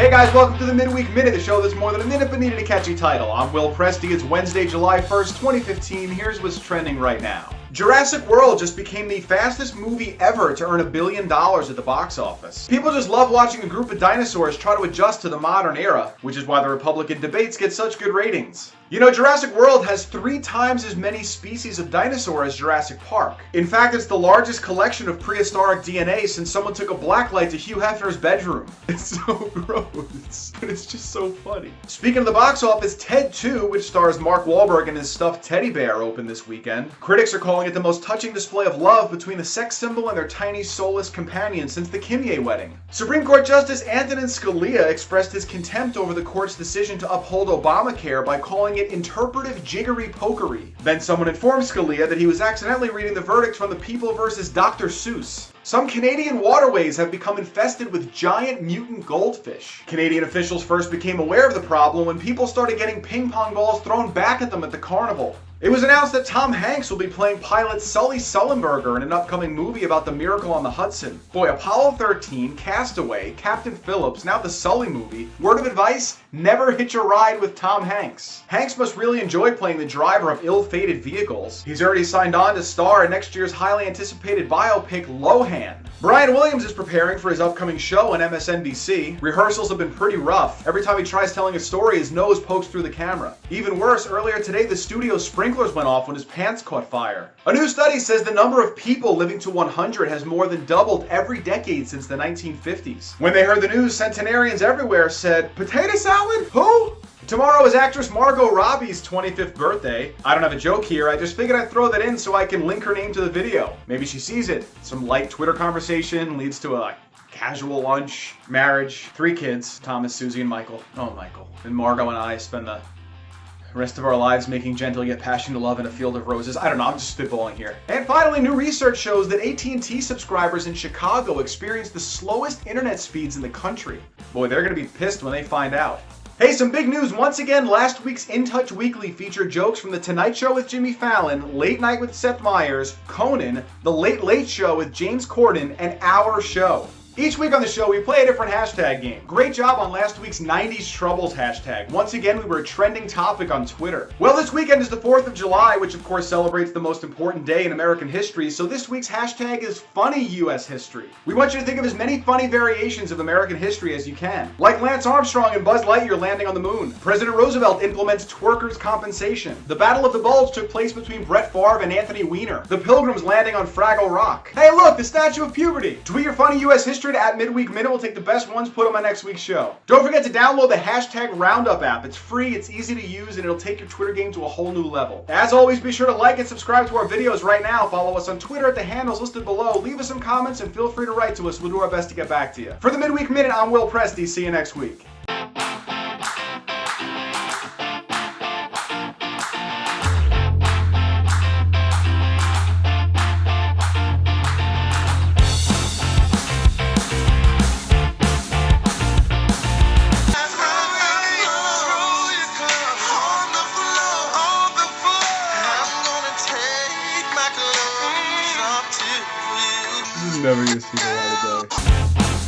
Hey guys, welcome to the Midweek Minute, the show that's more than a minute but needed a catchy title. I'm Will Presti. It's Wednesday, July 1st, 2015. Here's what's trending right now. Jurassic World just became the fastest movie ever to earn $1 billion at the box office. People just love watching a group of dinosaurs try to adjust to the modern era, which is why the Republican debates get such good ratings. You know, Jurassic World has 3 times as many species of dinosaur as Jurassic Park. In fact, it's the largest collection of prehistoric DNA since someone took a blacklight to Hugh Hefner's bedroom. It's so gross, but it's just so funny. Speaking of the box office, Ted 2, which stars Mark Wahlberg and his stuffed teddy bear, opened this weekend. Critics are calling it the most touching display of love between a sex symbol and their tiny soulless companion since the Kimye wedding. Supreme Court Justice Antonin Scalia expressed his contempt over the court's decision to uphold Obamacare by calling it interpretive jiggery-pokery. Then someone informed Scalia that he was accidentally reading the verdict from the People versus Dr. Seuss. Some Canadian waterways have become infested with giant mutant goldfish. Canadian officials first became aware of the problem when people started getting ping pong balls thrown back at them at the carnival. It was announced that Tom Hanks will be playing pilot Sully Sullenberger in an upcoming movie about the miracle on the Hudson. Boy, Apollo 13, Castaway, Captain Phillips, now the Sully movie. Word of advice, never hitch a ride with Tom Hanks. Hanks must really enjoy playing the driver of ill-fated vehicles. He's already signed on to star in next year's highly anticipated biopic, Lohan. Brian Williams is preparing for his upcoming show on MSNBC. Rehearsals have been pretty rough. Every time he tries telling a story, his nose pokes through the camera. Even worse, earlier today, the studio sprinklers went off when his pants caught fire. A new study says the number of people living to 100 has more than doubled every decade since the 1950s. When they heard the news, centenarians everywhere said, "Potato salad? Who?" Tomorrow is actress Margot Robbie's 25th birthday. I don't have a joke here, I just figured I'd throw that in so I can link her name to the video. Maybe she sees it. Some light Twitter conversation leads to a casual lunch, marriage, 3 kids, Thomas, Susie, and Michael. Oh, Michael. And Margot and I spend the rest of our lives making gentle yet passionate love in a field of roses. I don't know, I'm just spitballing here. And finally, new research shows that AT&T subscribers in Chicago experience the slowest internet speeds in the country. Boy, they're gonna be pissed when they find out. Hey, some big news. Once again, last week's In Touch Weekly featured jokes from The Tonight Show with Jimmy Fallon, Late Night with Seth Meyers, Conan, The Late Late Show with James Corden, and Our Show. Each week on the show, we play a different hashtag game. Great job on last week's 90s Troubles hashtag. Once again, we were a trending topic on Twitter. Well, this weekend is the 4th of July, which of course celebrates the most important day in American history, so this week's hashtag is Funny U.S. History. We want you to think of as many funny variations of American history as you can. Like Lance Armstrong and Buzz Lightyear landing on the moon. President Roosevelt implements twerkers' compensation. The Battle of the Bulge took place between Brett Favre and Anthony Weiner. The Pilgrims landing on Fraggle Rock. Hey look, the Statue of Puberty. Tweet your funny U.S. history to @Midweek Minute. We'll take the best ones, put them on next week's show. Don't forget to download the hashtag Roundup app. It's free, it's easy to use, and it'll take your Twitter game to a whole new level. As always, be sure to like and subscribe to our videos right now. Follow us on Twitter at the handles listed below. Leave us some comments and feel free to write to us. We'll do our best to get back to you. For the Midweek Minute, I'm Will Presti. See you next week. Never gonna see the light of day.